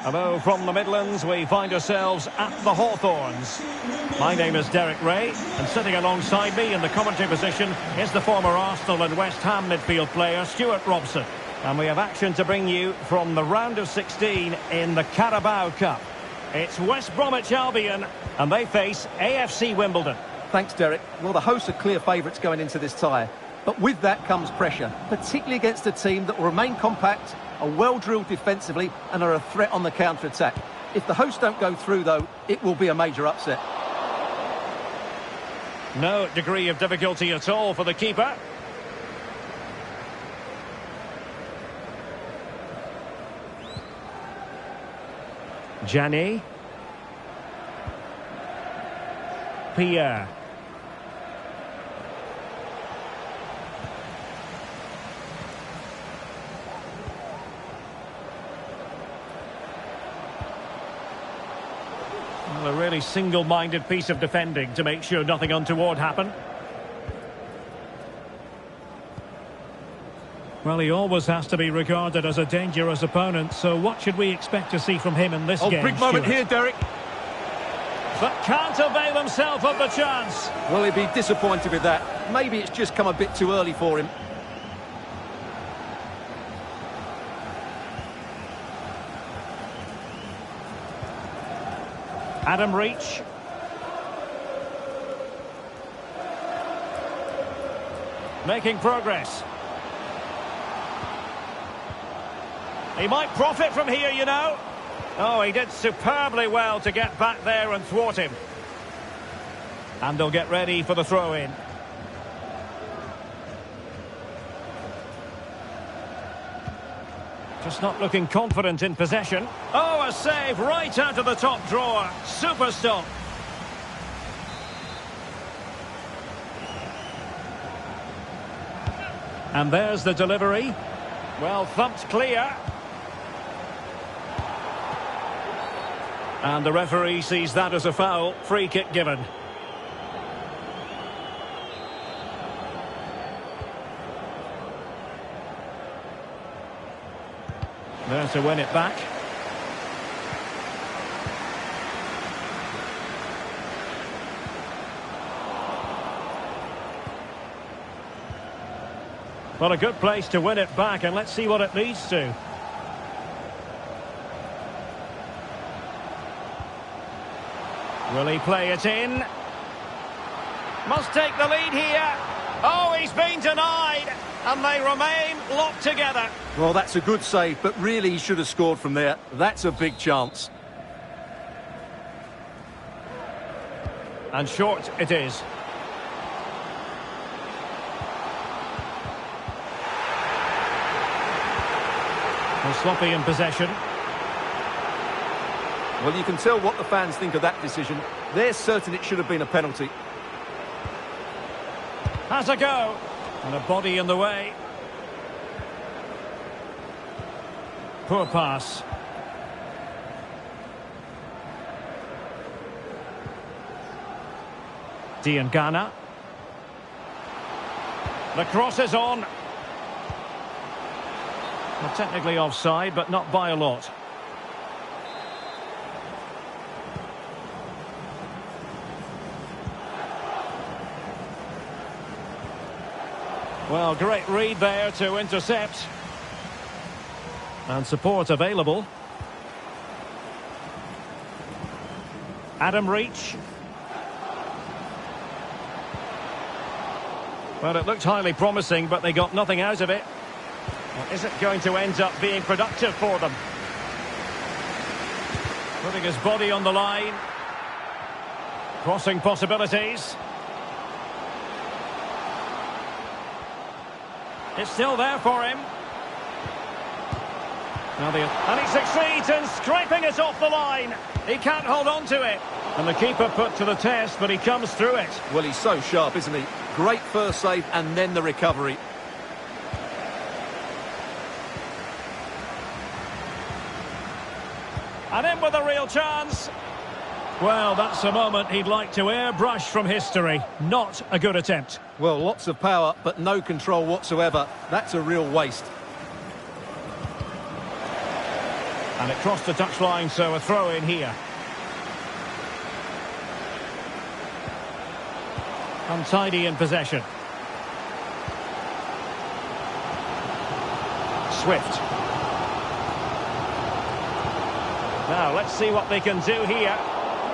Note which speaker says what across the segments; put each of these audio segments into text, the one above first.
Speaker 1: Hello from the Midlands, we find ourselves at the Hawthorns. My name is Derek Ray, and sitting alongside me in the commentary position is the former Arsenal and West Ham midfield player Stuart Robson. And we have action to bring you from the round of 16 in the Carabao Cup. It's West Bromwich Albion, and they face AFC Wimbledon.
Speaker 2: Thanks, Derek. Well, the hosts are clear favourites going into this tie. But with that comes pressure, particularly against a team that will remain compact, are well-drilled defensively and are a threat on the counter-attack. If the hosts don't go through, though, it will be a major upset.
Speaker 1: No degree of difficulty at all for the keeper. Gianni. Pierre. Well, a really single-minded piece of defending to make sure nothing untoward happened. Well, he always has to be regarded as a dangerous opponent, so what should we expect to see from him in this game?
Speaker 2: Oh, big moment here, Derek.
Speaker 1: But can't avail himself of the chance.
Speaker 2: Well, he'd be disappointed with that. Maybe it's just come a bit too early for him.
Speaker 1: Adam Reach. Making progress. He might profit from here, you know. Oh, he did superbly well to get back there and thwart him. And they'll get ready for the throw-in. Just not looking confident in possession. Oh, a save right out of the top drawer. Super stop. And there's the delivery. Well thumped clear. And the referee sees that as a foul. Free kick given. There to win it back. Well, a good place to win it back, and let's see what it leads to. Will he play it in? Must take the lead here. Oh, he's been denied. And they remain locked together.
Speaker 2: Well, that's a good save, but really he should have scored from there. That's a big chance.
Speaker 1: And short it is. Well, sloppy in possession.
Speaker 2: Well, you can tell what the fans think of that decision. They're certain it should have been a penalty.
Speaker 1: Has a go. And a body in the way. Poor pass. Diangana. The cross is on. Well, technically offside, but not by a lot. Well, great read there to intercept. And support available. Adam Reach. Well, it looked highly promising, but they got nothing out of it. Well, is it going to end up being productive for them? Putting his body on the line. Crossing possibilities. It's still there for him. And he succeeds in scraping it off the line. He can't hold on to it. And the keeper put to the test, but he comes through it.
Speaker 2: Well, he's so sharp, isn't he? Great first save and then the recovery.
Speaker 1: And in with a real chance. Well, that's a moment he'd like to airbrush from history. Not a good attempt.
Speaker 2: Well, lots of power, but no control whatsoever. That's a real waste.
Speaker 1: And it crossed the touchline, so a throw in here. Untidy in possession. Swift. Now, let's see what they can do here.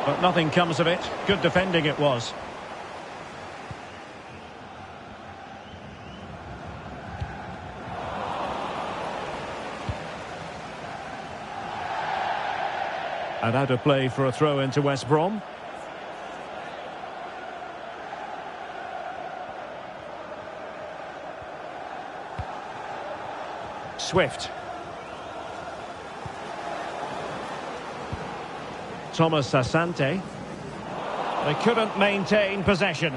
Speaker 1: But nothing comes of it. Good defending it was. And out of play for a throw into West Brom. Swift. Thomas Asante. They couldn't maintain possession.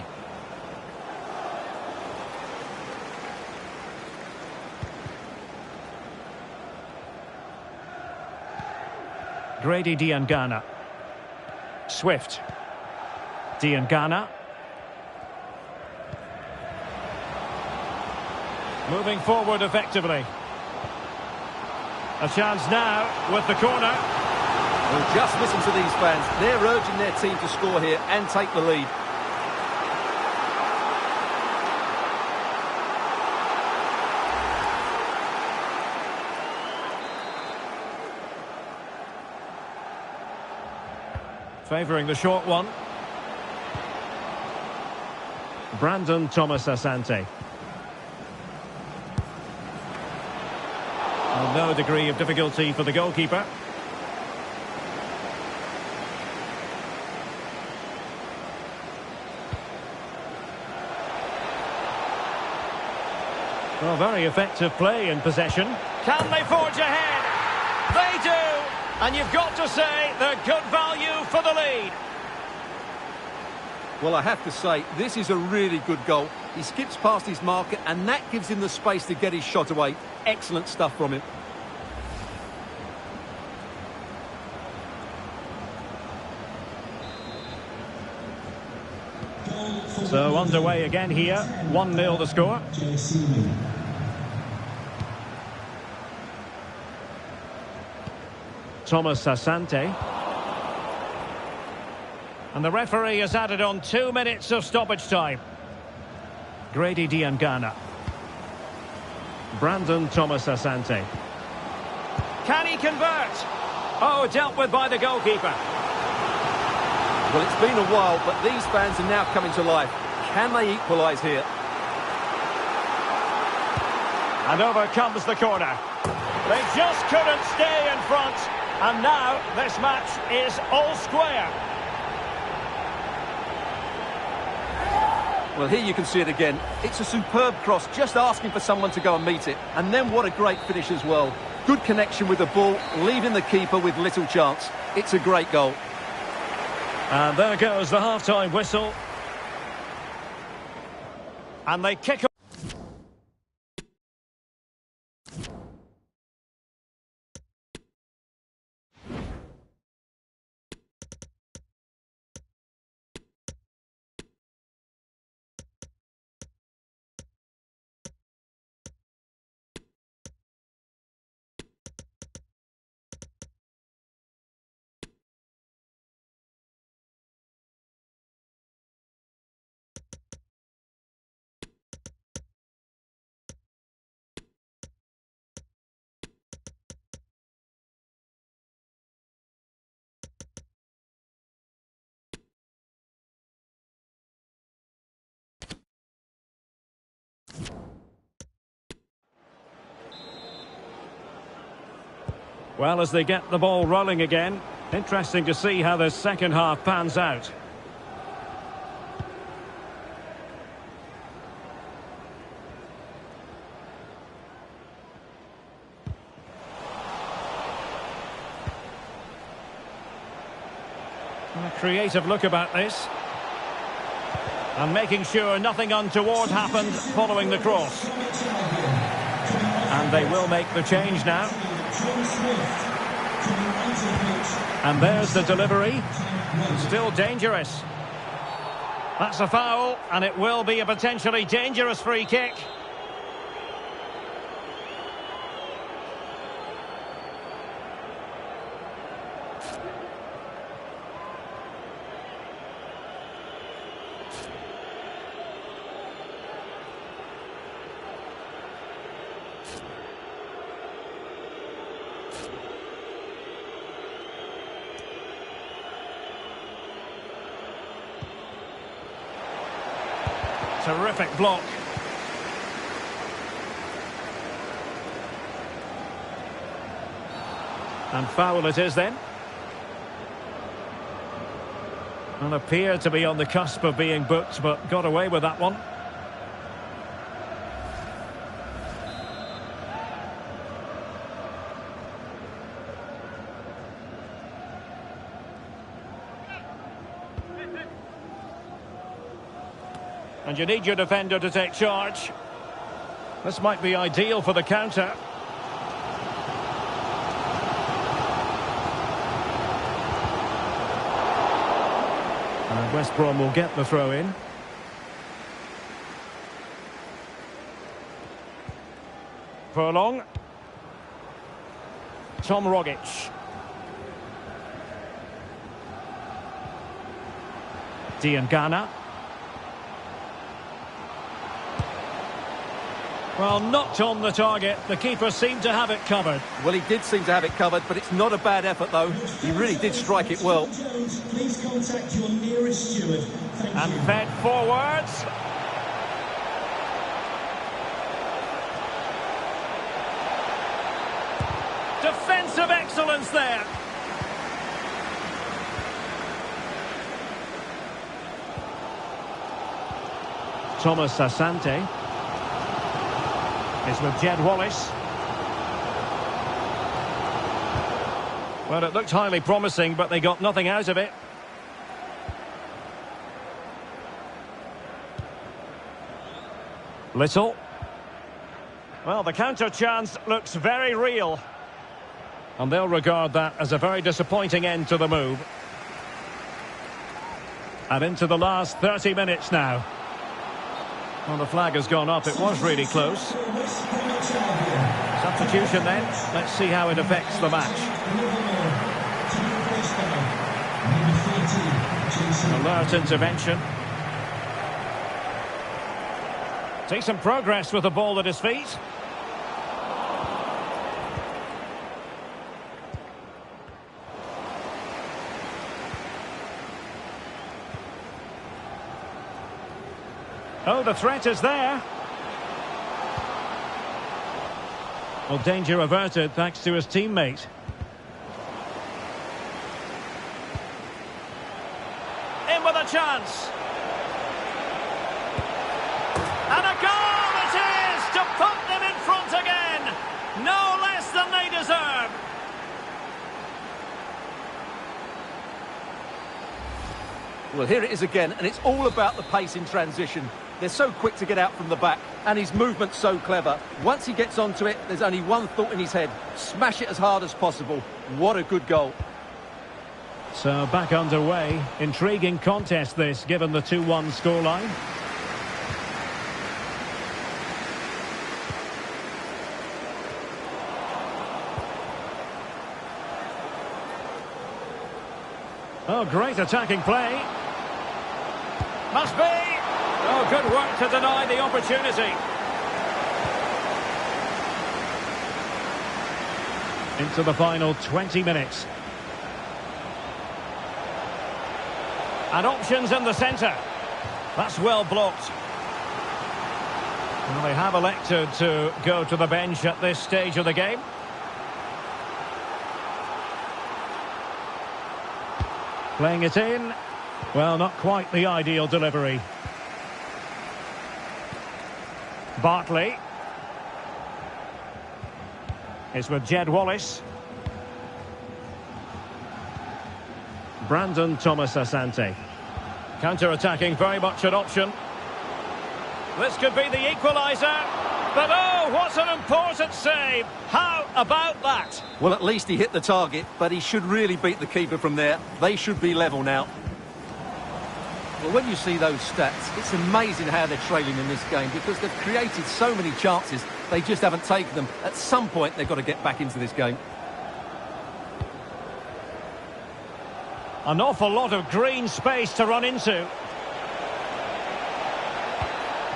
Speaker 1: Grady Diangana. Swift. Diangana. Moving forward effectively. A chance now with the corner.
Speaker 2: Well, just listen to these fans. They're urging their team to score here and take the lead.
Speaker 1: Favouring the short one. Brandon Thomas Asante. Well, no degree of difficulty for the goalkeeper. Well, very effective play in possession. Can they forge ahead? They do! And you've got to say they're good value for the lead.
Speaker 2: Well, I have to say, this is a really good goal. He skips past his marker, and that gives him the space to get his shot away. Excellent stuff from him.
Speaker 1: So underway again here. 1-0 the score. Thomas Asante. And the referee has added on 2 minutes of stoppage time. Grady Diangana. Brandon Thomas Asante. Can he convert? Oh, dealt with by the goalkeeper.
Speaker 2: Well, it's been a while, but these fans are now coming to life. Can they equalise here?
Speaker 1: And over comes the corner. They just couldn't stay in front. And now this match is all square.
Speaker 2: Well, here you can see it again. It's a superb cross, just asking for someone to go and meet it. And then what a great finish as well. Good connection with the ball, leaving the keeper with little chance. It's a great goal.
Speaker 1: And there goes the half-time whistle. And they kick off. Well, as they get the ball rolling again, interesting to see how the second half pans out. A creative look about this. And making sure nothing untoward happened following the cross. And they will make the change now. And there's the delivery. Still dangerous. That's a foul, and it will be a potentially dangerous free kick. Terrific block. And foul it is then. And appeared to be on the cusp of being booked, but got away with that one. And you need your defender to take charge. This might be ideal for the counter. And West Brom will get the throw in. Furlong. Tom Rogic. Diangana. Well, not on the target. The keeper seemed to have it covered.
Speaker 2: Well, he did seem to have it covered, but it's not a bad effort, though. He really did strike it well.
Speaker 3: Please contact your nearest steward.
Speaker 1: And fed forwards. Defensive excellence there. Thomas Asante is with Jed Wallace. Well, it looked highly promising, but they got nothing out of it. Little. Well, the counter chance looks very real. And they'll regard that as a very disappointing end to the move. And into the last 30 minutes now. Well, the flag has gone up. It was really close. Substitution then. Let's see how it affects the match. Alert intervention. Decent progress with the ball at his feet. Oh, the threat is there. Well, danger averted thanks to his teammate. In with a chance. And a goal it is to put them in front again. No less than they deserve.
Speaker 2: Well, here it is again, and it's all about the pace in transition. They're so quick to get out from the back, and his movement's so clever. Once he gets onto it, there's only one thought in his head. Smash it as hard as possible. What a good goal.
Speaker 1: So back underway. Intriguing contest this, given the 2-1 scoreline. Oh, great attacking play. Must be. Oh, good work to deny the opportunity. Into the final 20 minutes. And options in the centre. That's well blocked. Well, they have elected to go to the bench at this stage of the game. Playing it in. Well, not quite the ideal delivery. Bartley is with Jed Wallace. Brandon Thomas Asante. Counter-attacking, very much an option. This could be the equaliser. But oh, what an important save. How about that?
Speaker 2: Well, at least he hit the target, but he should really beat the keeper from there. They should be level now. Well, when you see those stats, it's amazing how they're trailing in this game because they've created so many chances, they just haven't taken them. At some point, they've got to get back into this game.
Speaker 1: An awful lot of green space to run into.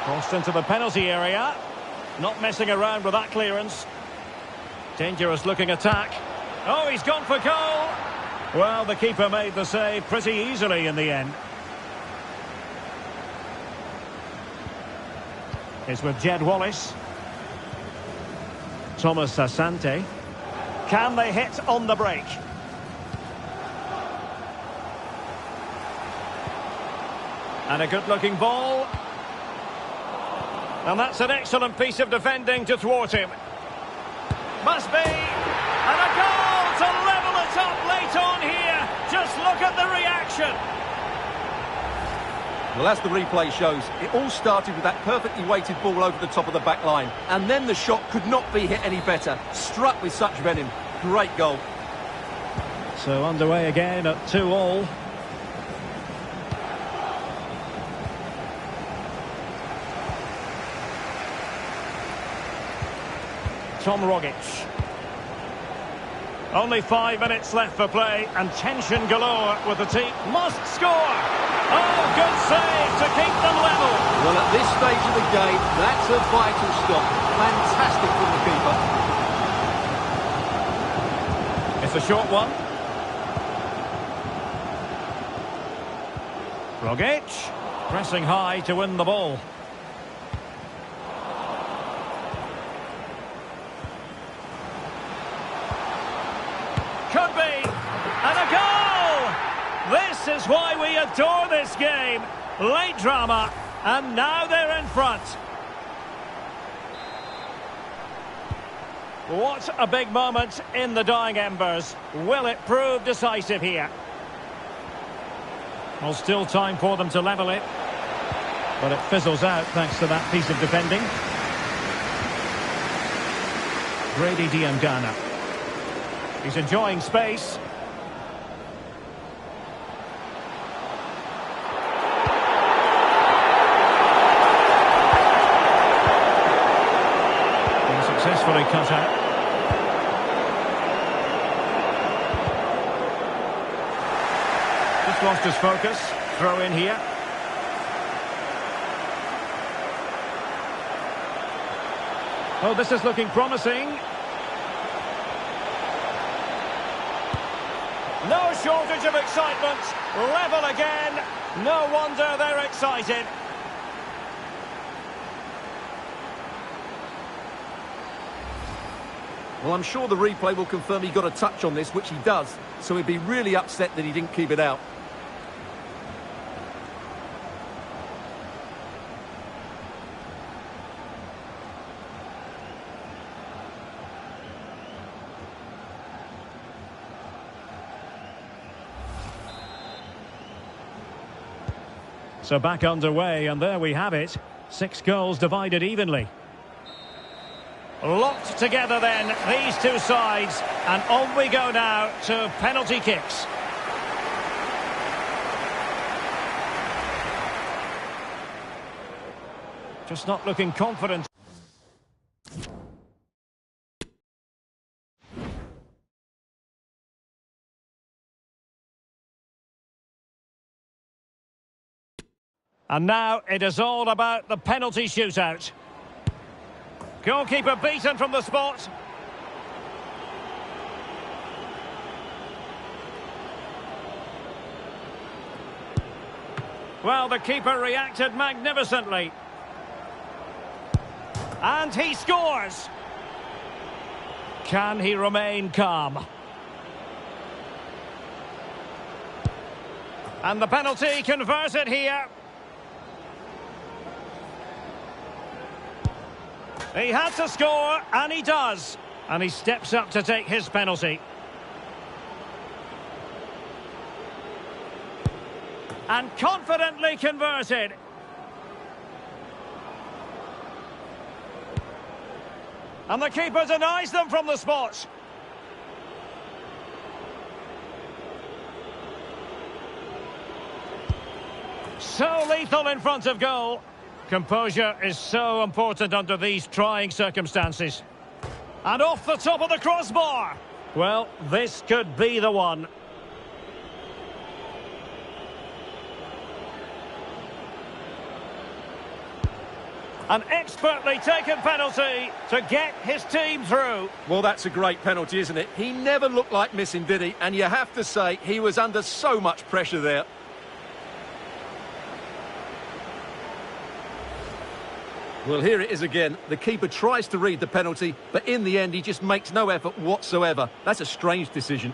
Speaker 1: Crossed into the penalty area. Not messing around with that clearance. Dangerous looking attack. Oh, he's gone for goal. Well, the keeper made the save pretty easily in the end. It's with Jed Wallace. Thomas Asante. Can they hit on the break? And a good-looking ball. And that's an excellent piece of defending to thwart him. Must be. And a goal to level it up late on here. Just look at the reaction.
Speaker 2: Well, as the replay shows, it all started with that perfectly weighted ball over the top of the back line. And then the shot could not be hit any better. Struck with such venom. Great goal.
Speaker 1: So underway again at 2-2. Tom Rogic. Only 5 minutes left for play and tension galore with the team. Must score! Oh, good save to keep them level.
Speaker 2: Well, at this stage of the game, that's a vital stop. Fantastic from the keeper.
Speaker 1: It's a short one. Rogic pressing high to win the ball. Could be. And a goal! This is why we adore this game. Late drama. And now they're in front. What a big moment in the dying embers. Will it prove decisive here? Well, still time for them to level it. But it fizzles out thanks to that piece of defending. Grady Diangana. He's enjoying space. Being successfully cut out. Just lost his focus. Throw in here. Oh, this is looking promising. No shortage of excitement. Level again. No wonder they're excited.
Speaker 2: Well, I'm sure the replay will confirm he got a touch on this, which he does. So he'd be really upset that he didn't keep it out.
Speaker 1: So back underway, and there we have it. 6 goals divided evenly. Locked together then, these two sides. And on we go now to penalty kicks. Just not looking confident. And now it is all about the penalty shootout. Goalkeeper beaten from the spot. Well, the keeper reacted magnificently. And he scores. Can he remain calm? And the penalty converted here. He had to score, and he does. And he steps up to take his penalty. And confidently converted. And the keeper denies them from the spot. So lethal in front of goal. Composure is so important under these trying circumstances. And off the top of the crossbar. Well, this could be the one. An expertly taken penalty to get his team through.
Speaker 2: Well, that's a great penalty, isn't it? He never looked like missing, did he? And you have to say, he was under so much pressure there. Well, here it is again. The keeper tries to read the penalty, but in the end, he just makes no effort whatsoever. That's a strange decision.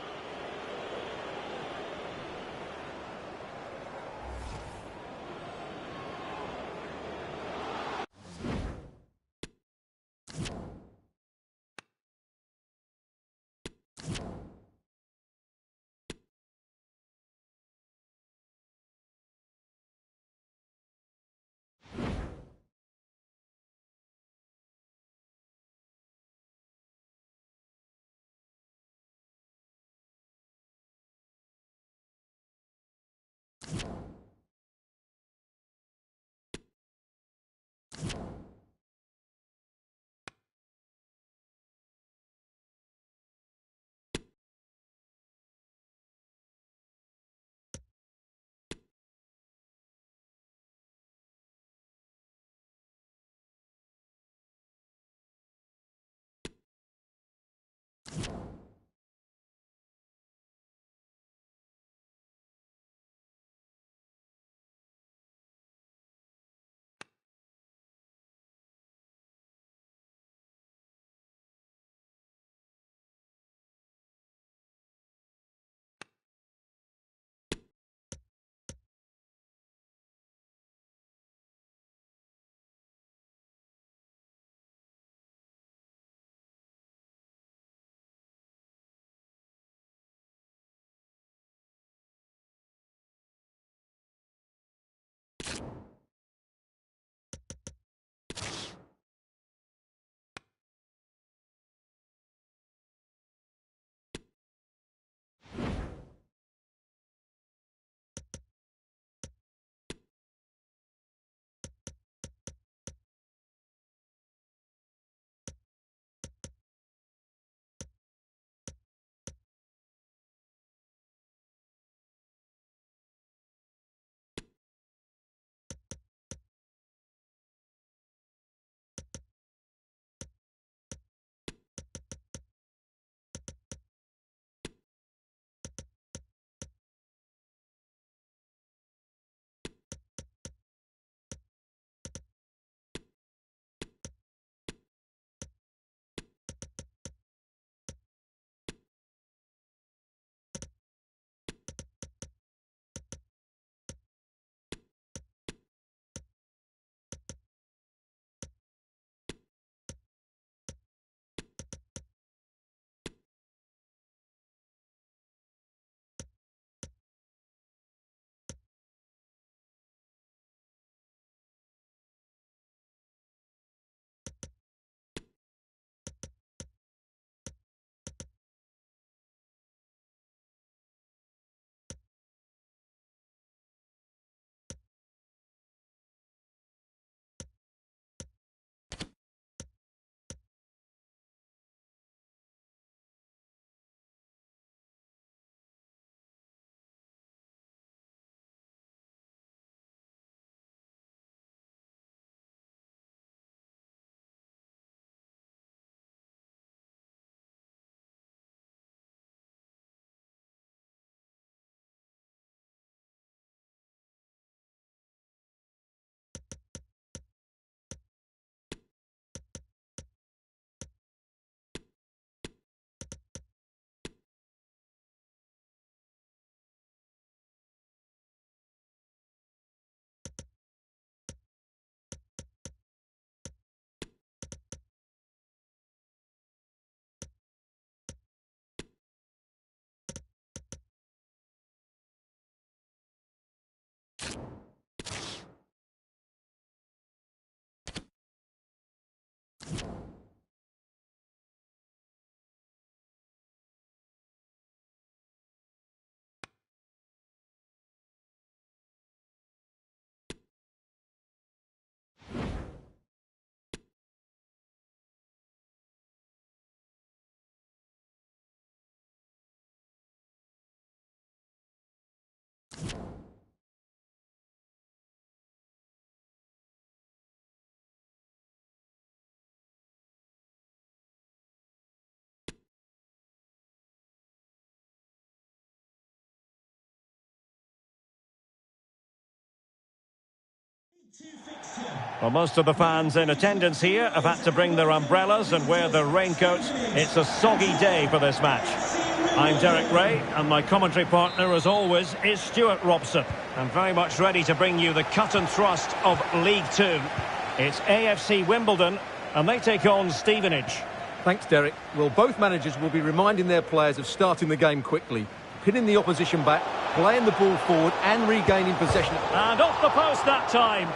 Speaker 1: Well, most of the fans in attendance here have had to bring their umbrellas and wear their raincoats. It's a soggy day for this match. I'm Derek Ray, and my commentary partner, as always, is Stuart Robson. I'm very much ready to bring you the cut and thrust of League Two. It's AFC Wimbledon, and they take on Stevenage.
Speaker 2: Thanks, Derek. Well, both managers will be reminding their players of starting the game quickly, pinning the opposition back, playing the ball forward and regaining possession.
Speaker 1: And off the post that time.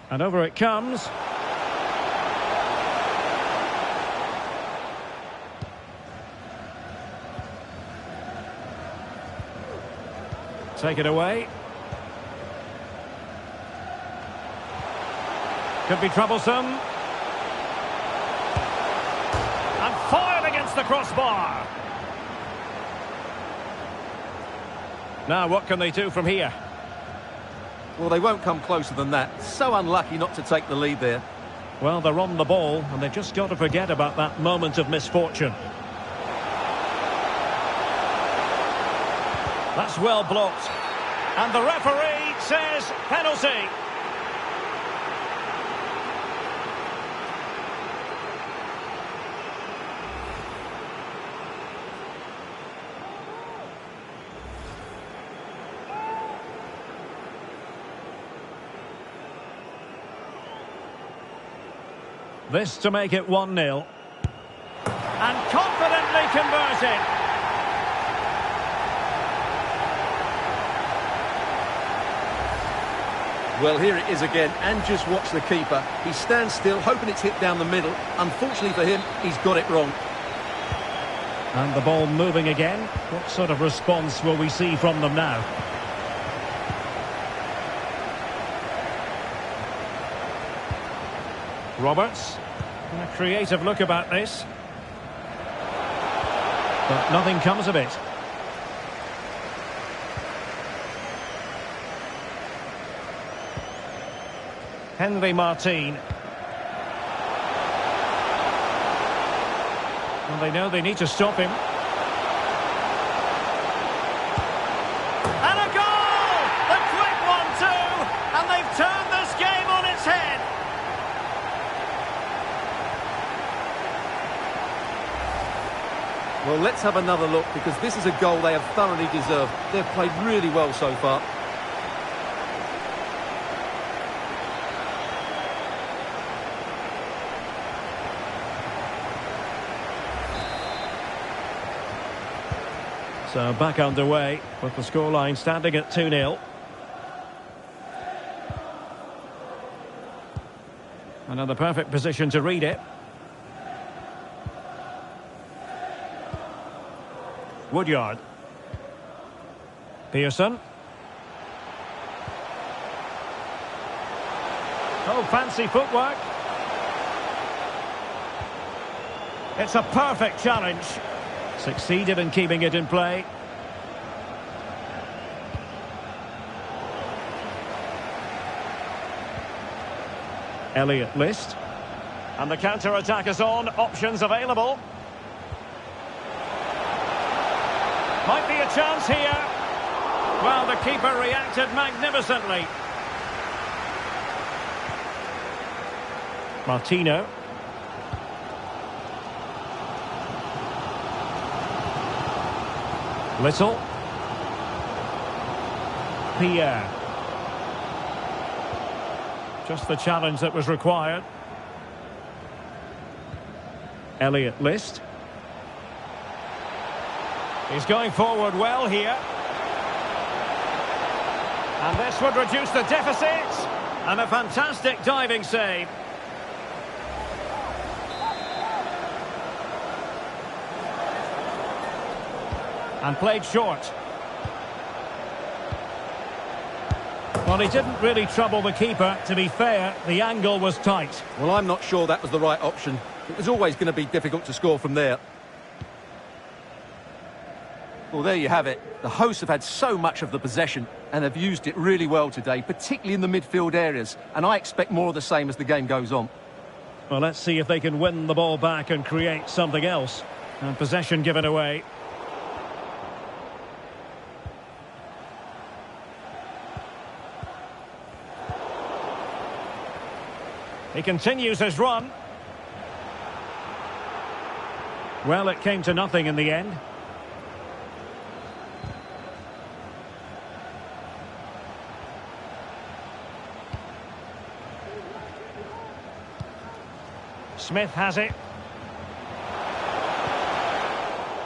Speaker 1: And over it comes. Take it away. Could be troublesome. And foiled against the crossbar. Now what can they do from here?
Speaker 2: Well, they won't come closer than that. So unlucky not to take the lead there.
Speaker 1: Well, they're on the ball, and they've just got to forget about that moment of misfortune. That's well blocked. And the referee says penalty. This to make it 1-0. And confidently converted.
Speaker 2: Well, here it is again, and just watch the keeper. He stands still, hoping it's hit down the middle. Unfortunately for him, he's got it wrong.
Speaker 1: And the ball moving again. What sort of response will we see from them now? Roberts. A creative look about this. But nothing comes of it. Henry Martin. And they know they need to stop him. And a goal! The quick one too! And they've turned this game on its head.
Speaker 2: Well, let's have another look, because this is a goal they have thoroughly deserved. They've played really well so far.
Speaker 1: So back underway with the scoreline standing at 2-0. Another perfect position to read it. Woodyard. Pearson. Oh, fancy footwork. It's a perfect challenge. Succeeded in keeping it in play. Elliott List. And the counter-attack is on. Options available. Might be a chance here. Well, the keeper reacted magnificently. Martino. Little. Pierre. Just the challenge that was required. Elliott List. He's going forward well here. And this would reduce the deficit. And a fantastic diving save. And played short. Well, he didn't really trouble the keeper. To be fair, the angle was tight.
Speaker 2: Well, I'm not sure that was the right option. It was always going to be difficult to score from there. Well, there you have it. The hosts have had so much of the possession and have used it really well today, particularly in the midfield areas. And I expect more of the same as the game goes on.
Speaker 1: Well, let's see if they can win the ball back and create something else. And possession given away. He continues his run. Well, it came to nothing in the end. Smith has it.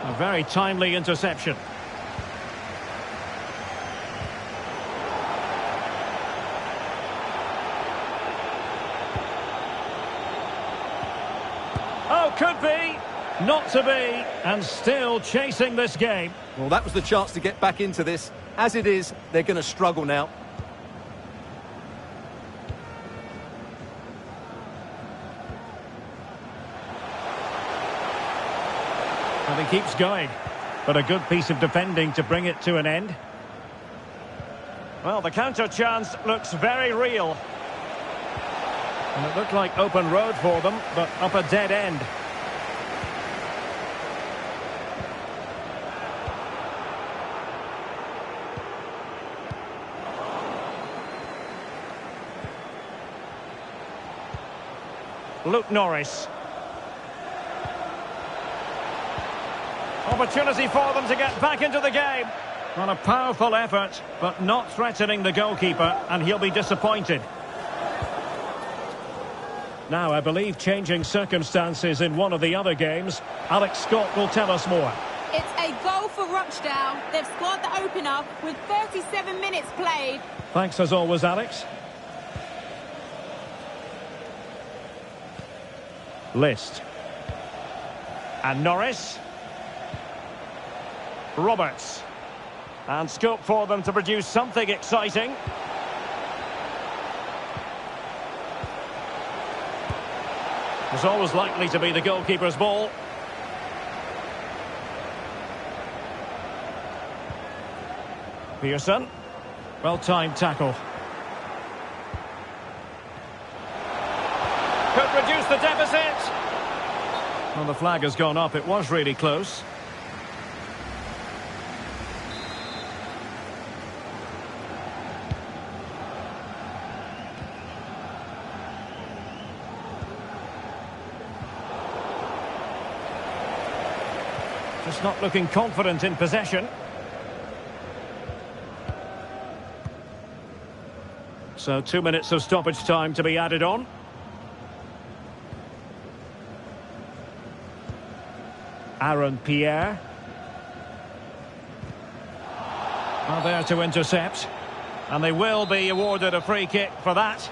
Speaker 1: A very timely interception. Oh, could be. Not to be. And still chasing this game.
Speaker 2: Well, that was the chance to get back into this. As it is, they're going to struggle now.
Speaker 1: And he keeps going. But a good piece of defending to bring it to an end. Well, the counter chance looks very real. And it looked like open road for them, but up a dead end. Luke Norris. Opportunity for them to get back into the game. On a powerful effort, but not threatening the goalkeeper, and he'll be disappointed. Now, I believe changing circumstances in one of the other games. Alex Scott will tell us more.
Speaker 4: It's a goal for Rochdale. They've scored the opener with 37 minutes played.
Speaker 1: Thanks as always, Alex. List. And Norris. Roberts. And scope for them to produce something exciting. It's always likely to be the goalkeeper's ball. Pearson. Well-timed tackle. Could reduce the deficit. Well, the flag has gone up. It was really close. Just not looking confident in possession. So 2 minutes of stoppage time to be added on. Aaron Pierre. Well, there to intercept. And they will be awarded a free kick for that.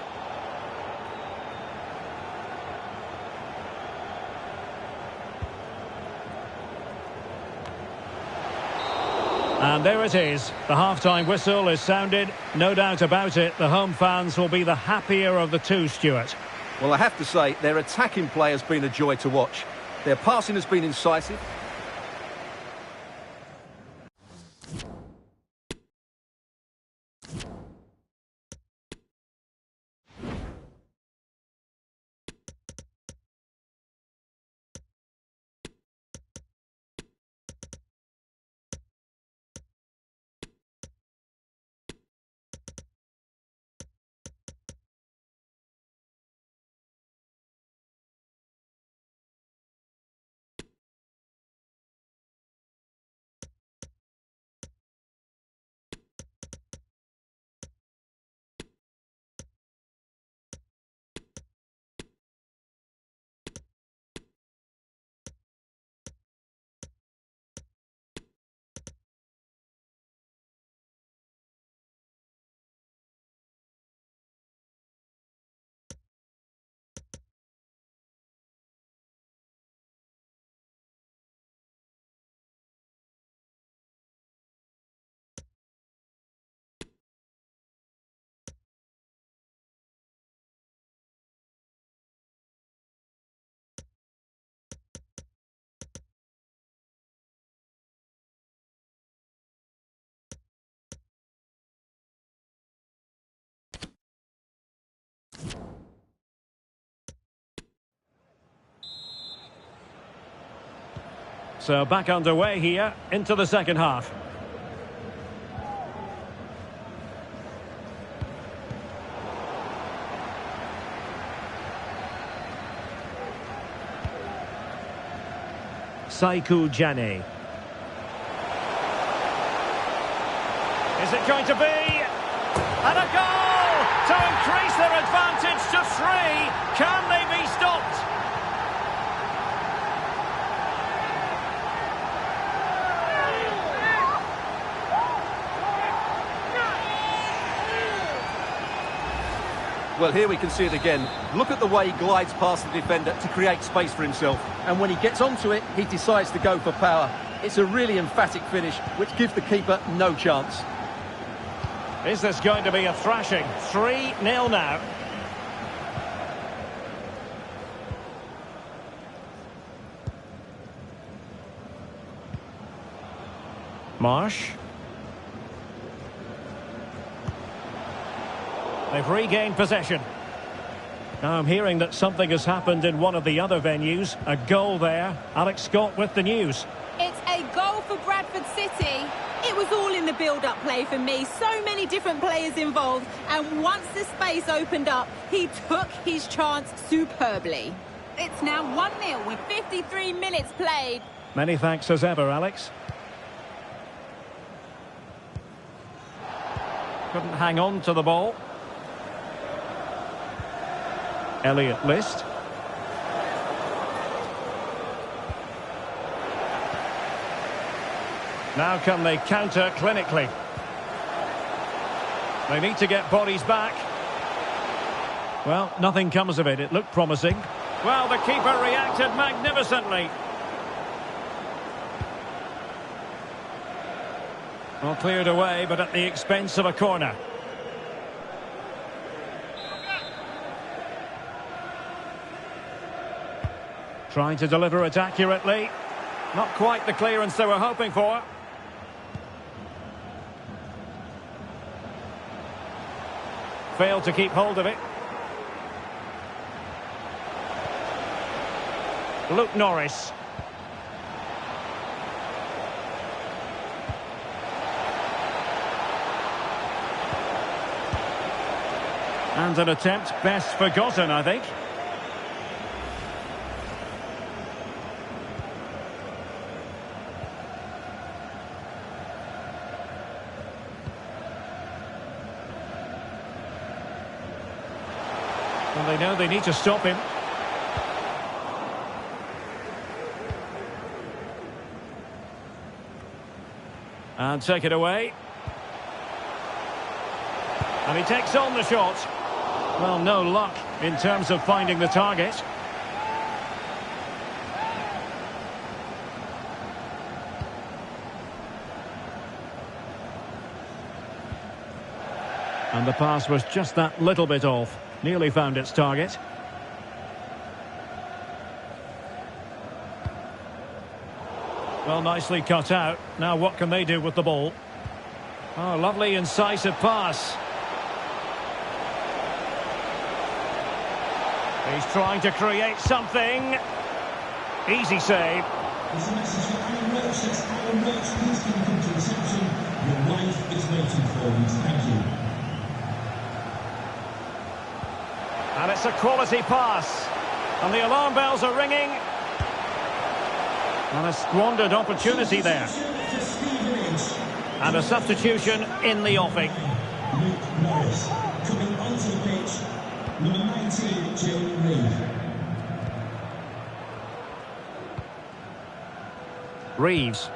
Speaker 1: And there it is. The half-time whistle is sounded. No doubt about it, the home fans will be the happier of the two, Stuart.
Speaker 2: Well, I have to say, their attacking play has been a joy to watch. Their passing has been incisive.
Speaker 1: So back underway here into the second half. Saikou Jane. Is it going to be? And a goal to increase their advantage to 3. Can they be stopped?
Speaker 2: Well, here we can see it again. Look at the way he glides past the defender to create space for himself. And when he gets onto it, he decides to go for power. It's a really emphatic finish, which gives the keeper no chance.
Speaker 1: Is this going to be a thrashing? 3-0 now. Marsh. They've regained possession. Now I'm hearing that something has happened in one of the other venues. A goal there. Alex Scott with the news.
Speaker 4: It's a goal for Bradford City. It was all in the build-up play for me. So many different players involved. And once the space opened up, he took his chance superbly. It's now 1-0 with 53 minutes played.
Speaker 1: Many thanks as ever, Alex. Couldn't hang on to the ball. Elliott List. Now can they counter clinically? They need to get bodies back. Well, nothing comes of it. It looked promising. Well, the keeper reacted magnificently. Well, cleared away, but at the expense of a corner. Trying to deliver it accurately. Not quite the clearance they were hoping for. Failed to keep hold of it. Luke Norris. And an attempt best forgotten, I think. Well, they know they need to stop him. And take it away. And he takes on the shot. Well, no luck in terms of finding the target. And the pass was just that little bit off. Nearly found its target. Well, nicely cut out. Now what can they do with the ball? Oh, lovely incisive pass. He's trying to create something. Easy save.
Speaker 3: There's a message for Alan Roach. That's Alan Roach. Please can you come to reception? Your wife is waiting for you. Thank you.
Speaker 1: And it's a quality pass. And the alarm bells are ringing. And a squandered opportunity there. And a substitution in the offing.
Speaker 3: Luke Norris coming onto the pitch. Number 19, Joe Reed.
Speaker 1: Reeves.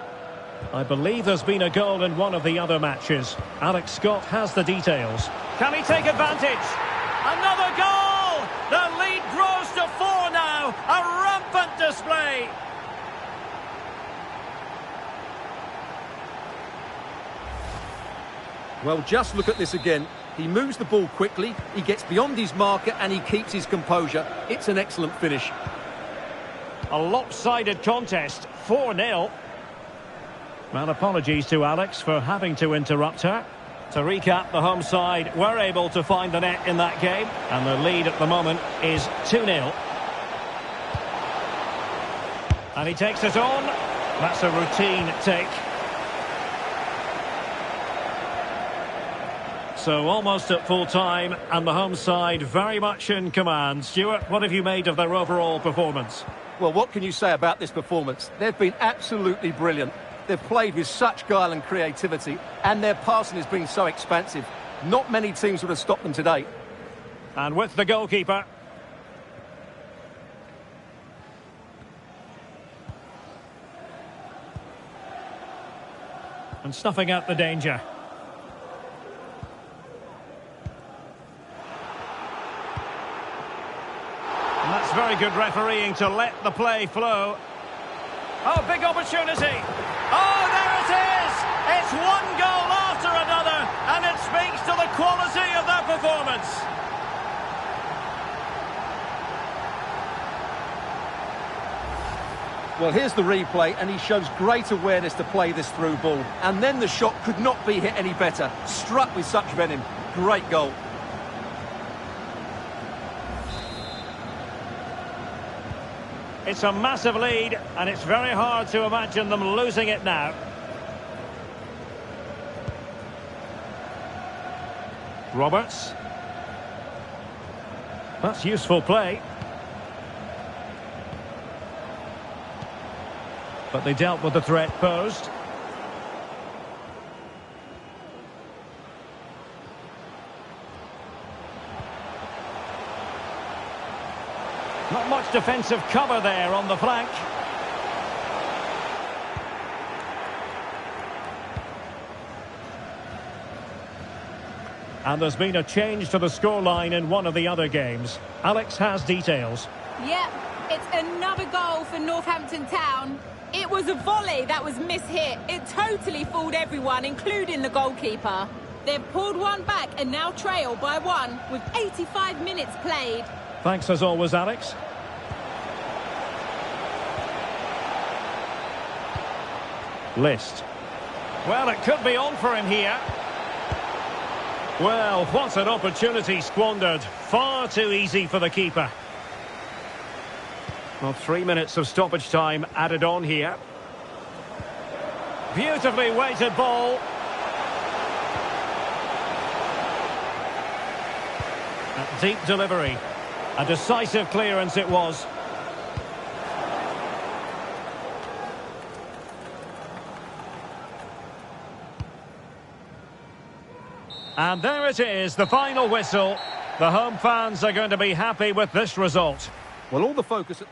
Speaker 1: I believe there's been a goal in one of the other matches. Alex Scott has the details. Can he take advantage? Another goal! The lead grows to 4 now. A rampant display.
Speaker 2: Well, just look at this again. He moves the ball quickly, he gets beyond his marker and he keeps his composure. It's an excellent finish.
Speaker 1: A lopsided contest, 4-0. Well, apologies to Alex for having to interrupt her. To recap, the home side were able to find the net in that game, and the lead at the moment is 2-0. And he takes it on. That's a routine take. So almost at full time, and the home side very much in command. Stuart, what have you made of their overall performance?
Speaker 2: Well, what can you say about this performance? They've been absolutely brilliant. They've played with such guile and creativity, and their passing has been so expansive. Not many teams would have stopped them today.
Speaker 1: And with the goalkeeper. And snuffing out the danger. And that's very good refereeing to let the play flow. Oh, big opportunity. Oh, there it is! It's one goal after another, and it speaks to the quality of their performance.
Speaker 2: Well, here's the replay, and he shows great awareness to play this through ball. And then the shot could not be hit any better. Struck with such venom. Great goal.
Speaker 1: It's a massive lead, and it's very hard to imagine them losing it now. Roberts. That's useful play. But they dealt with the threat posed. Not much defensive cover there on the flank. And there's been a change to the scoreline in one of the other games. Alex has details.
Speaker 4: Yep, it's another goal for Northampton Town. It was a volley that was mishit. It totally fooled everyone, including the goalkeeper. They've pulled one back and now trail by one with 85 minutes played.
Speaker 1: Thanks as always, Alex. List. Well, it could be on for him here. Well, what an opportunity squandered. Far too easy for the keeper. Well, 3 minutes of stoppage time added on here. Beautifully weighted ball. A deep delivery. A decisive clearance it was. And there it is, the final whistle. The home fans are going to be happy with this result.
Speaker 2: Well, all the focus...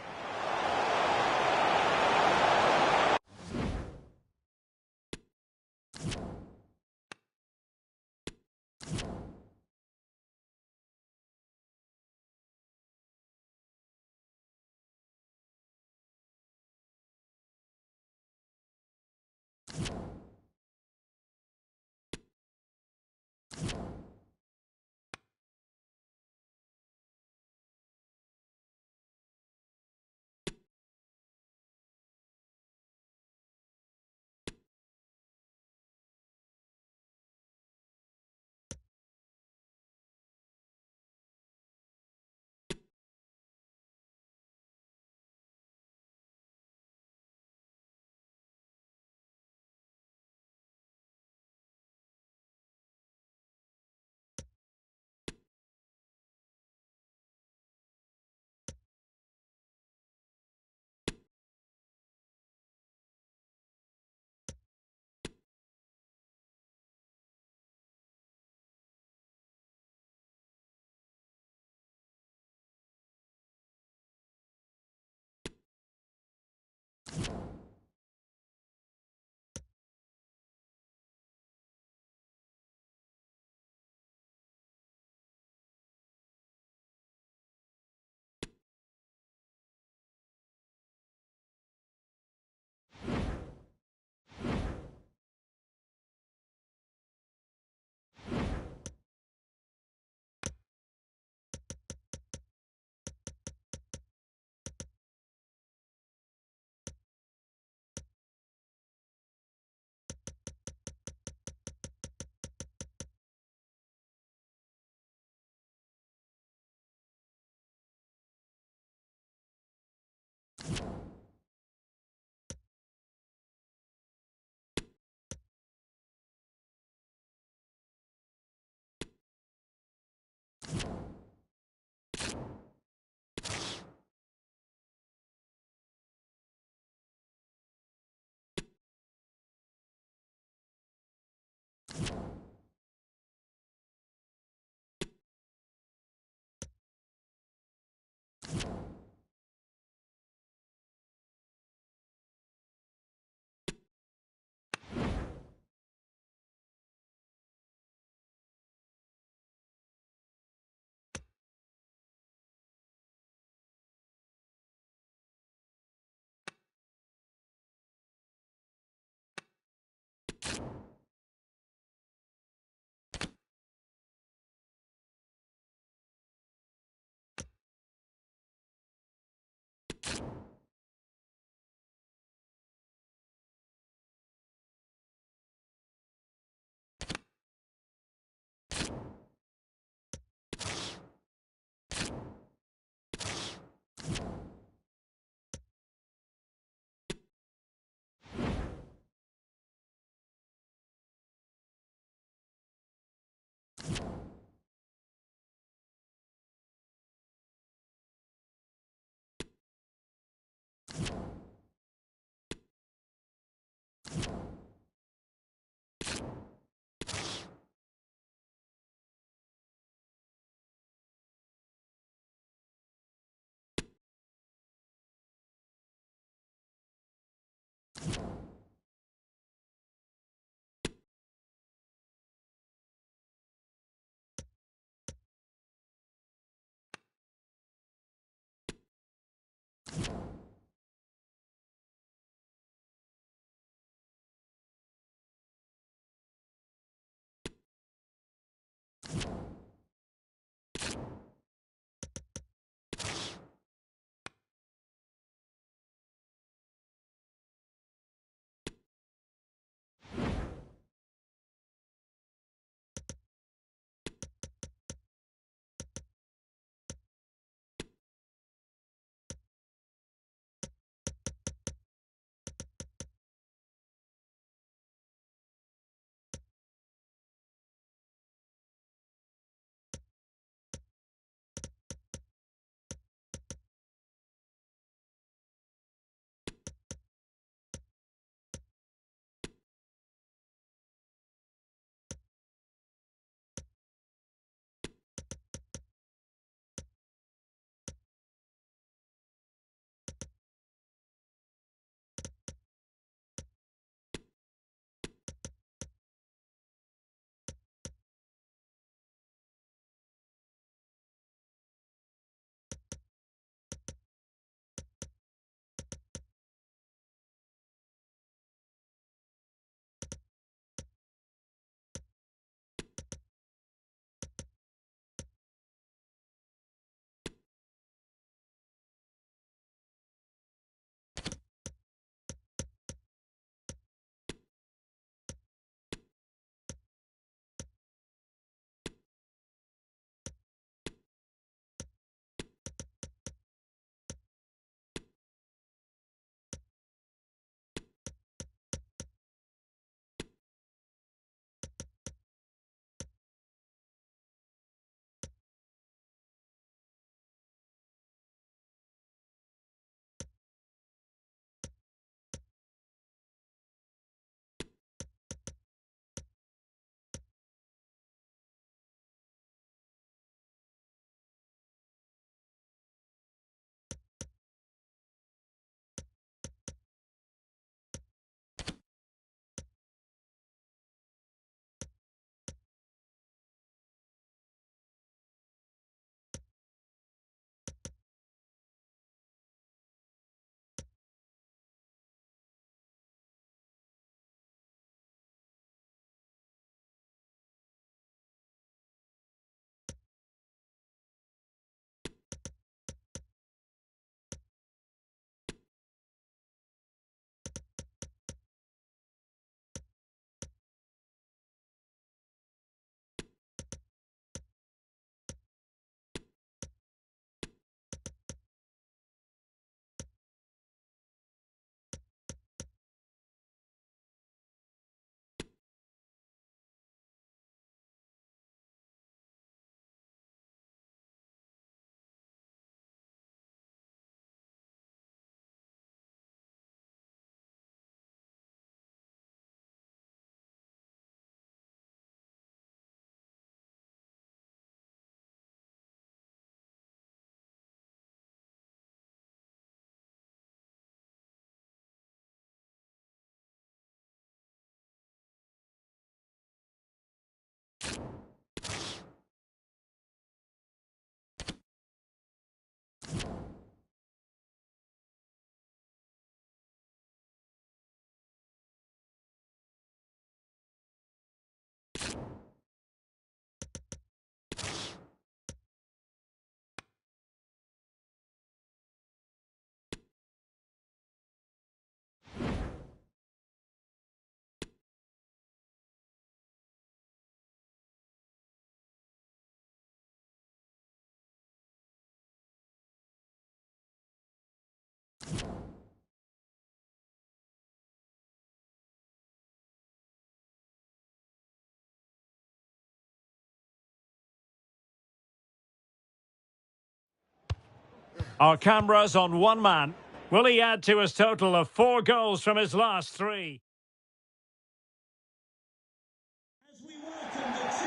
Speaker 1: Our cameras on one man. Will he add to his total of 4 goals from his last 3?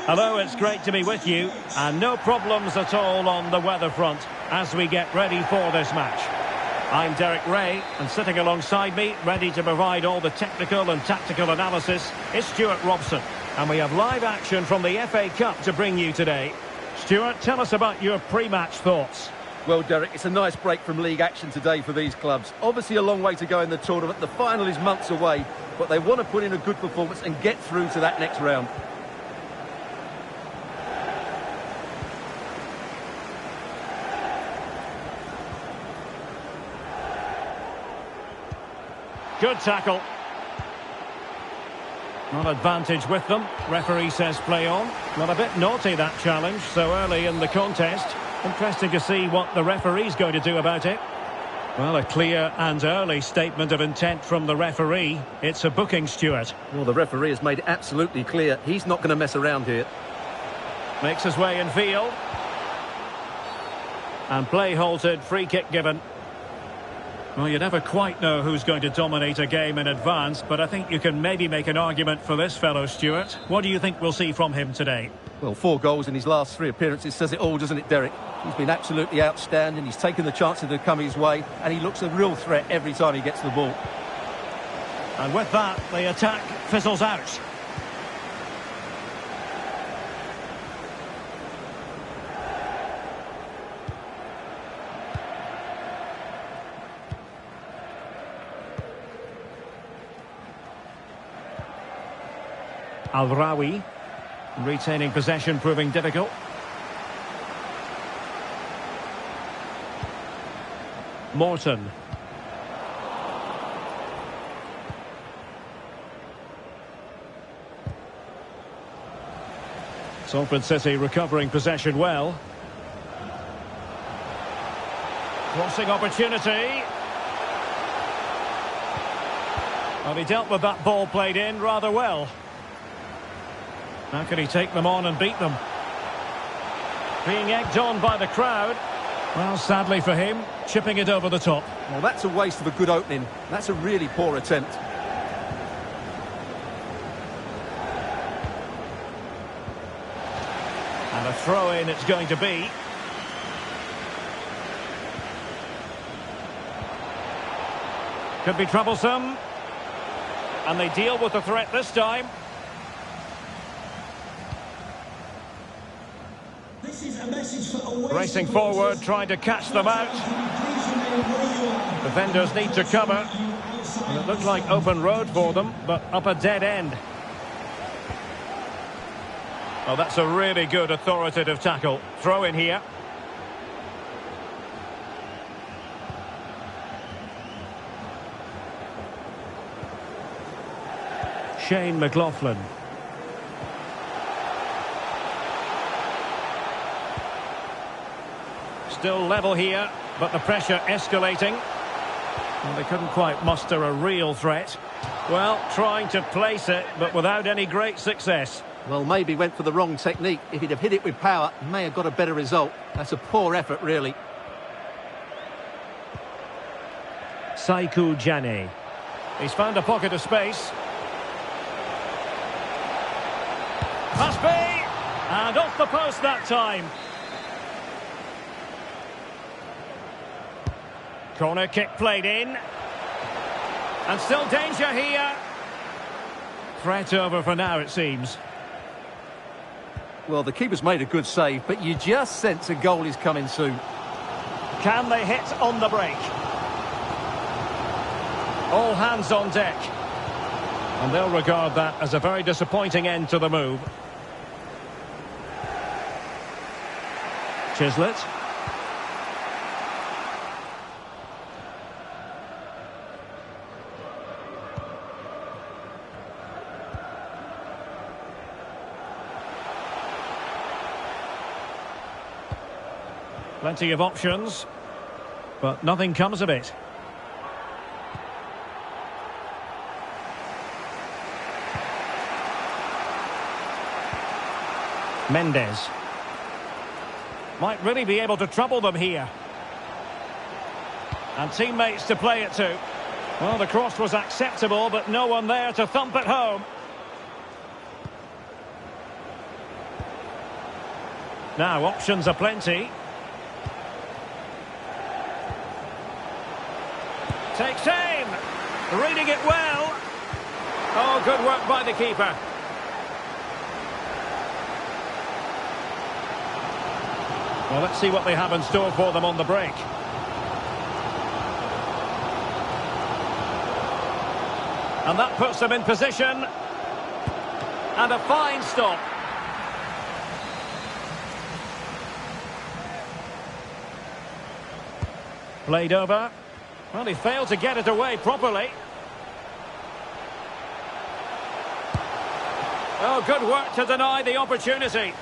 Speaker 1: Hello, it's great to be with you, and no problems at all on the weather front as we get ready for this match. I'm Derek Ray, and sitting alongside me, ready to provide all the technical and tactical analysis, is Stuart Robson. And we have live action from the FA Cup to bring you today. Stuart, tell us about your pre-match thoughts.
Speaker 2: Well, Derek, it's a nice break from league action today for these clubs. Obviously a long way to go in the tournament. The final is months away, but they want to put in a good performance and get through to that next round.
Speaker 1: Good tackle. Not advantage with them. Referee says play on. Not a bit naughty, that challenge, so early in the contest. Interesting to see what the referee's going to do about it. Well, a clear and early statement of intent from the referee. It's a booking, Stuart.
Speaker 2: Well, the referee has made it absolutely clear. He's not going to mess around here.
Speaker 1: Makes his way in field. And play halted, free kick given. Well, you never quite know who's going to dominate a game in advance, but I think you can maybe make an argument for this fellow, Stuart. What do you think we'll see from him today?
Speaker 2: Well, 4 goals in his last 3 appearances says it all, doesn't it, Derek? He's been absolutely outstanding. He's taken the chances that come his way, and he looks a real threat every time he gets the ball.
Speaker 1: And with that, the attack fizzles out. Al-Rawi, retaining possession proving difficult. Morton. Salford City recovering possession well. Crossing opportunity. Well, he dealt with that ball played in rather well. How can he take them on and beat them? Being egged on by the crowd. Well, sadly for him, chipping it over the top.
Speaker 2: Well, that's a waste of a good opening. That's a really poor attempt.
Speaker 1: And a throw-in it's going to be. Could be troublesome. And they deal with the threat this time. Racing forward, trying to catch them out. Defenders need to cover. And it looked like open road for them, but up a dead end. Oh, that's a really good authoritative tackle. Throw in here. Shane McLaughlin. Still level here, but the pressure escalating. Well, they couldn't quite muster a real threat. Well, trying to place it, but without any great success.
Speaker 2: Well, maybe went for the wrong technique. If he'd have hit it with power, may have got a better result. That's a poor effort, really.
Speaker 1: Saikou Jane. He's found a pocket of space. Must be! And off the post that time. Corner kick played in. And still danger here. Threat over for now, it seems.
Speaker 2: Well, the keeper's made a good save, but you just sense a goal is coming soon.
Speaker 1: Can they hit on the break? All hands on deck. And they'll regard that as a very disappointing end to the move. Chislett. Plenty of options, but nothing comes of it. Mendes. Might really be able to trouble them here. And teammates to play it to. Well, the cross was acceptable, but no one there to thump it home. Now, options are plenty. Takes aim. Reading it well. Oh, good work by the keeper. Well, let's see what they have in store for them on the break. And that puts them in position. And a fine stop. Played over. Well, he failed to get it away properly. Oh, good work to deny the opportunity.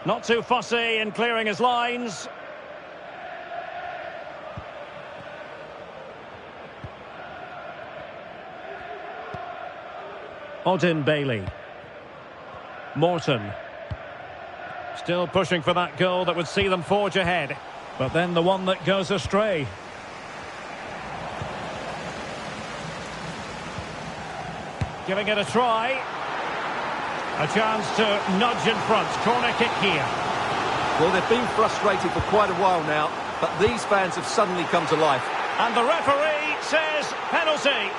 Speaker 1: Not too fussy in clearing his lines. Odin Bailey. Morton. Still pushing for that goal that would see them forge ahead. But then the one that goes astray. Giving it a try. A chance to nudge in front. Corner kick here.
Speaker 2: Well, they've been frustrated for quite a while now, but these fans have suddenly come to life.
Speaker 1: And the referee says penalty.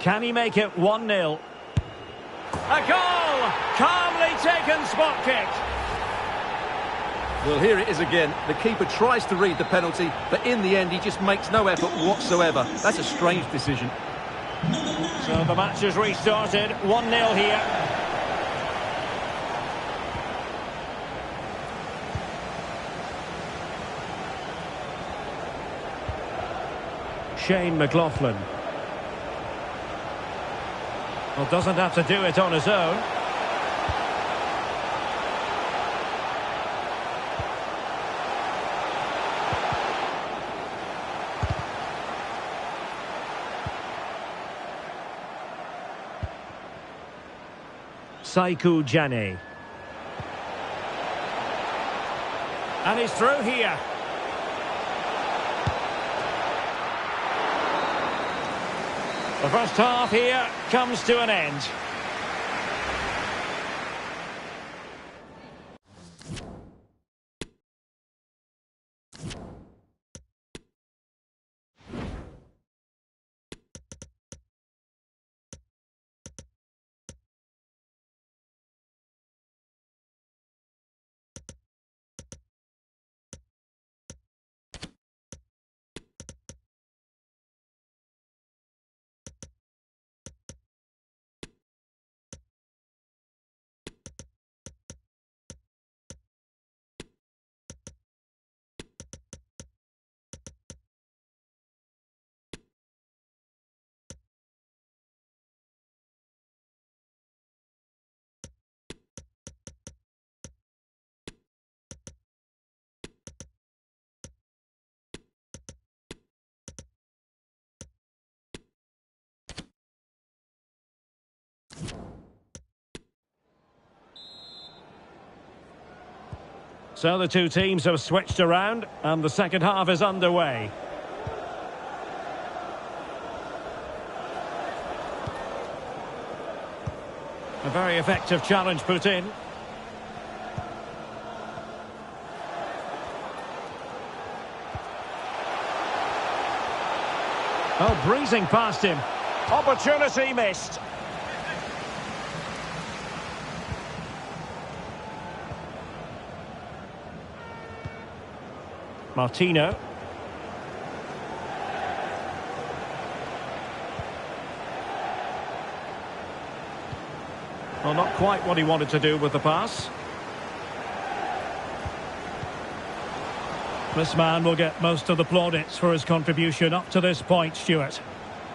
Speaker 1: Can he make it 1-0? A goal! Calmly taken spot kick.
Speaker 2: Well, here it is again. The keeper tries to read the penalty, but in the end, he just makes no effort whatsoever. That's a strange decision.
Speaker 1: So the match is restarted. 1-0 here. Shane McLaughlin. Well, doesn't have to do it on his own. Saiku Jane. And he's through here. The first half here comes to an end. So the two teams have switched around and the second half is underway. A very effective challenge put in. Oh, breezing past him. Opportunity missed. Martino. Well, not quite what he wanted to do with the pass. This man will get most of the plaudits for his contribution up to this point, Stuart.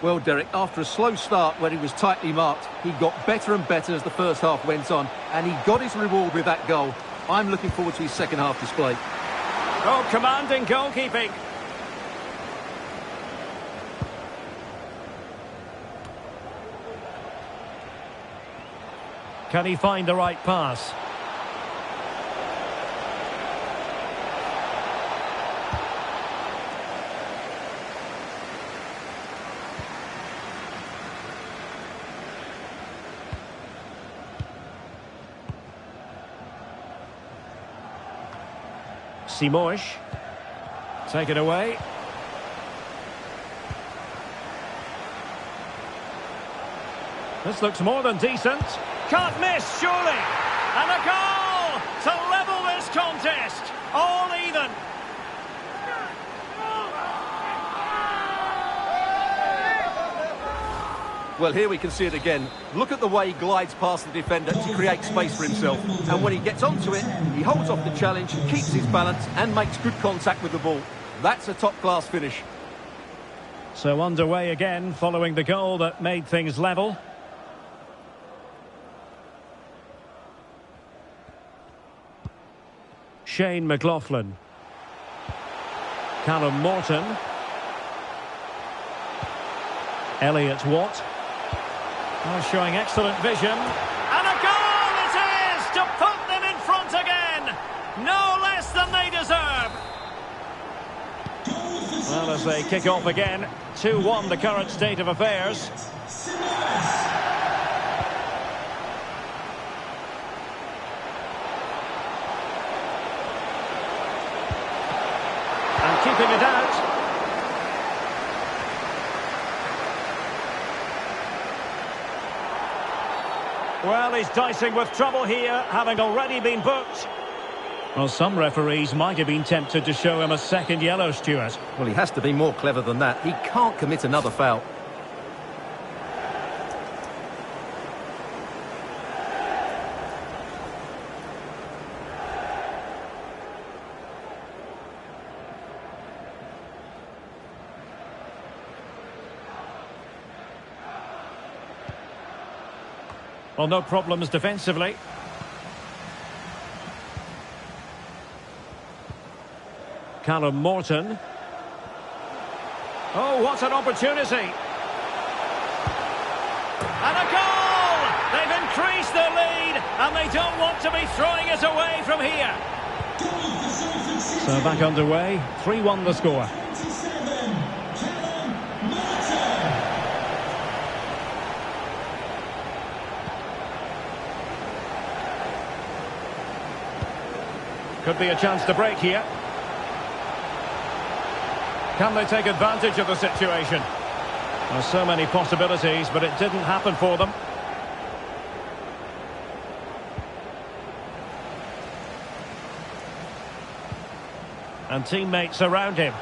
Speaker 2: Well, Derek, after a slow start where he was tightly marked, he got better and better as the first half went on, and he got his reward with that goal. I'm looking forward to his second half display.
Speaker 1: Oh, commanding goalkeeping. Can he find the right pass? Simosh. Take it away. This looks more than decent. Can't miss, surely. And a goal to level this contest. All even.
Speaker 2: Well, here we can see it again. Look at the way he glides past the defender to create space for himself. And when he gets onto it, he holds off the challenge, keeps his balance and makes good contact with the ball. That's a top-class finish.
Speaker 1: So underway again following the goal that made things level. Shane McLaughlin. Callum Morton. Elliot Watt. Oh, showing excellent vision. And a goal it is to put them in front again. No less than they deserve. Well, as they kick off again, 2-1 the current state of affairs. And keeping it out. Well, he's dicing with trouble here, having already been booked. Well, some referees might have been tempted to show him a second yellow, Stuart.
Speaker 2: Well, he has to be more clever than that. He can't commit another foul.
Speaker 1: Well, no problems defensively. Callum Morton. Oh, what an opportunity. And a goal! They've increased their lead, and they don't want to be throwing it away from here. So back underway, 3-1 the score. Could be a chance to break here. Can they take advantage of the situation? There's so many possibilities, but it didn't happen for them. And teammates around him.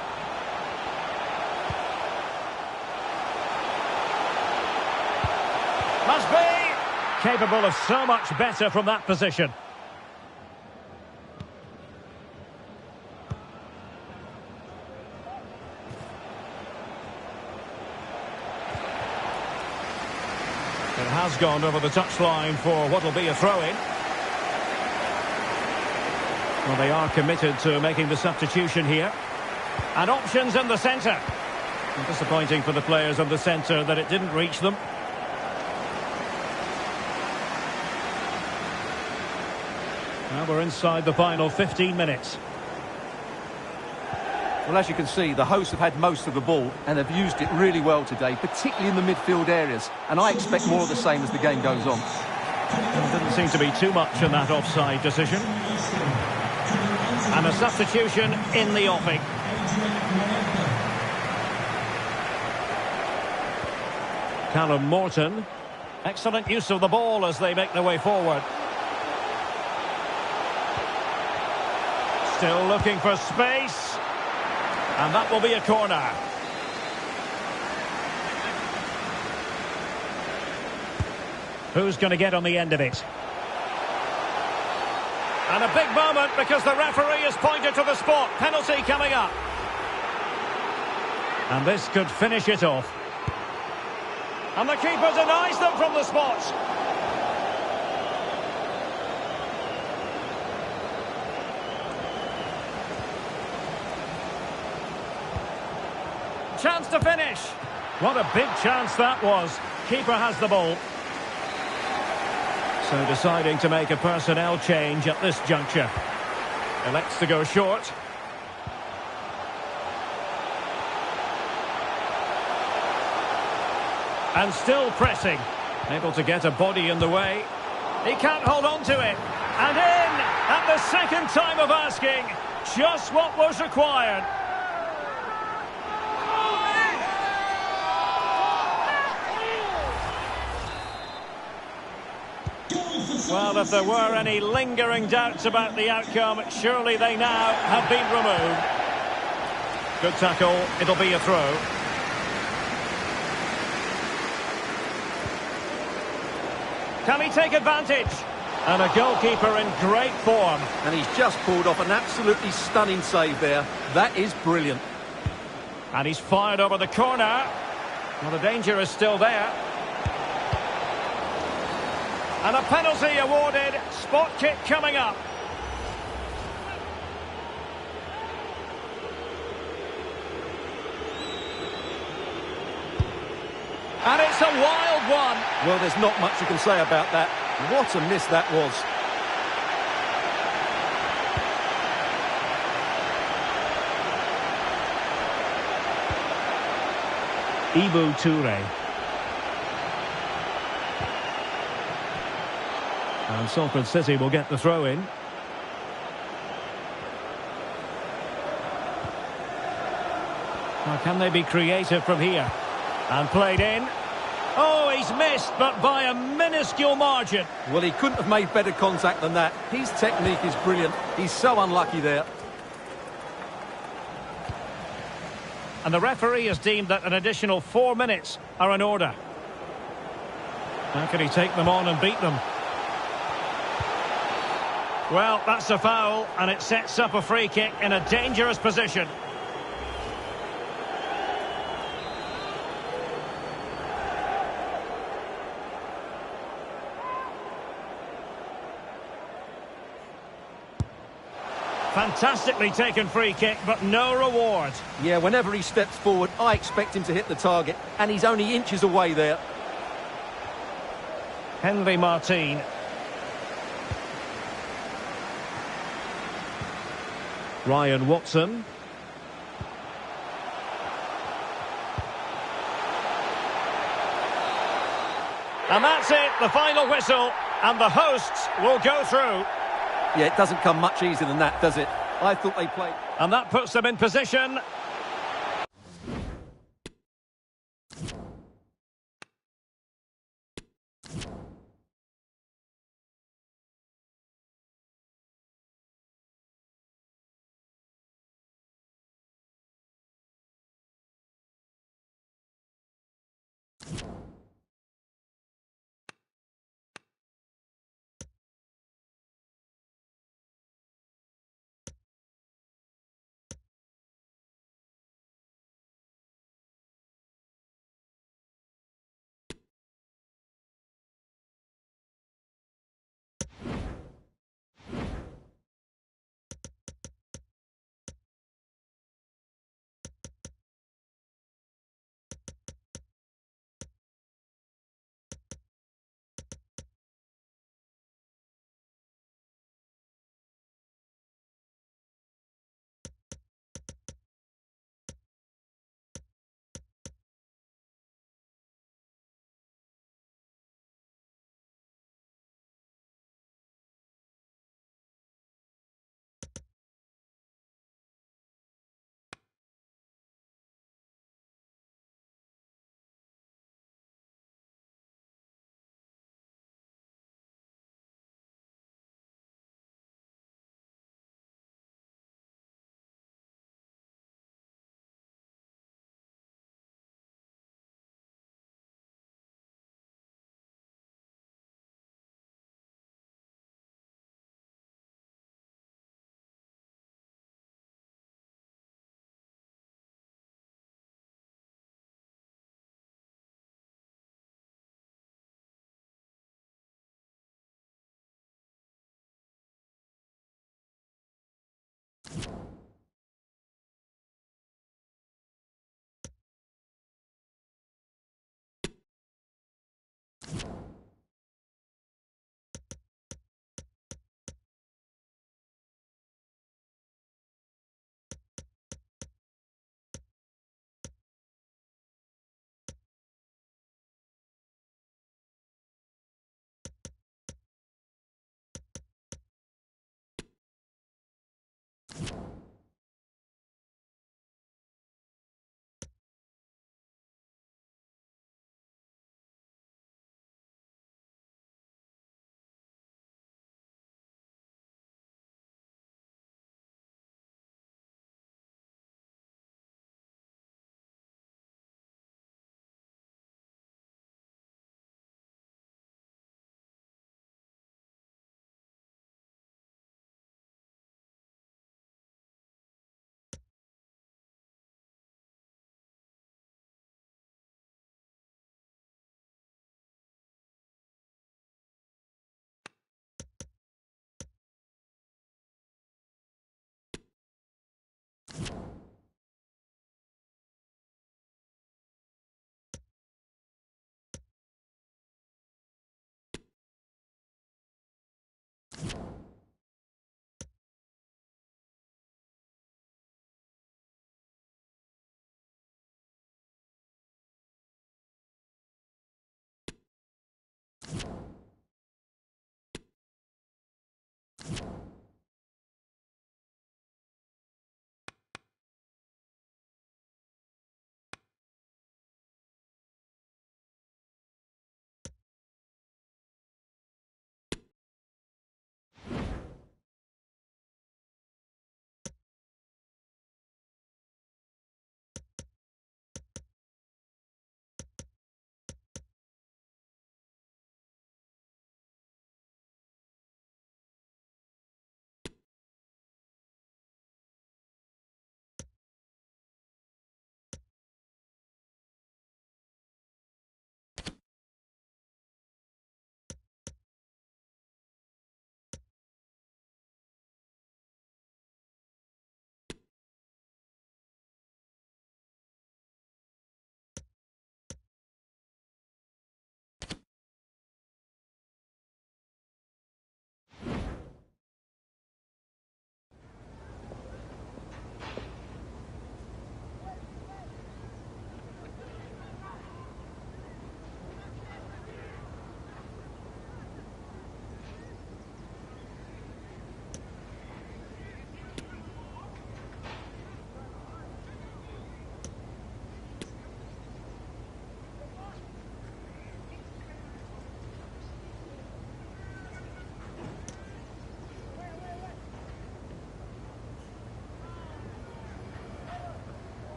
Speaker 1: Must be capable of so much better from that position. It has gone over the touchline for what will be a throw-in. Well, they are committed to making the substitution here. And options in the centre. Disappointing for the players in the centre that it didn't reach them. Now we're inside the final 15 minutes.
Speaker 2: Well, as you can see, the hosts have had most of the ball and have used it really well today, particularly in the midfield areas. And I expect more of the same as the game goes on.
Speaker 1: There didn't seem to be too much in that offside decision. And a substitution in the offing. Callum Morton. Excellent use of the ball as they make their way forward. Still looking for space. And that will be a corner. Who's going to get on the end of it? And a big moment because the referee has pointed to the spot. Penalty coming up. And this could finish it off. And the keeper denies them from the spot. chance to finish. What a big chance that was. Keeper has the ball. So deciding to make a personnel change at this juncture. Elects to go short. And still pressing. Able to get a body in the way. He can't hold on to it. And in at the second time of asking. Just what was required. Well, if there were any lingering doubts about the outcome, surely they now have been removed. Good tackle. It'll be a throw. Can he take advantage? And a goalkeeper in great form.
Speaker 2: And he's just pulled off an absolutely stunning save there. That is brilliant.
Speaker 1: And he's fired over the corner. Well, the danger is still there. And a penalty awarded. Spot kick coming up. And it's a wild one.
Speaker 2: Well, there's not much you can say about that. What a miss that was.
Speaker 1: Toure. And Salford City will get the throw in. Now, can they be creative from here? And played in. Oh, he's missed, but by a minuscule margin.
Speaker 2: Well, he couldn't have made better contact than that. His technique is brilliant. He's so unlucky there.
Speaker 1: And the referee has deemed that an additional 4 minutes are in order. How can he take them on and beat them? Well, that's a foul, and it sets up a free kick in a dangerous position. Fantastically taken free kick, but no reward.
Speaker 2: Yeah, whenever he steps forward, I expect him to hit the target, and he's only inches away there.
Speaker 1: Henry Martin. Ryan Watson. And that's it, the final whistle, and the hosts will go through.
Speaker 2: Yeah, it doesn't come much easier than that, does it? I thought they played.
Speaker 1: And that puts them in position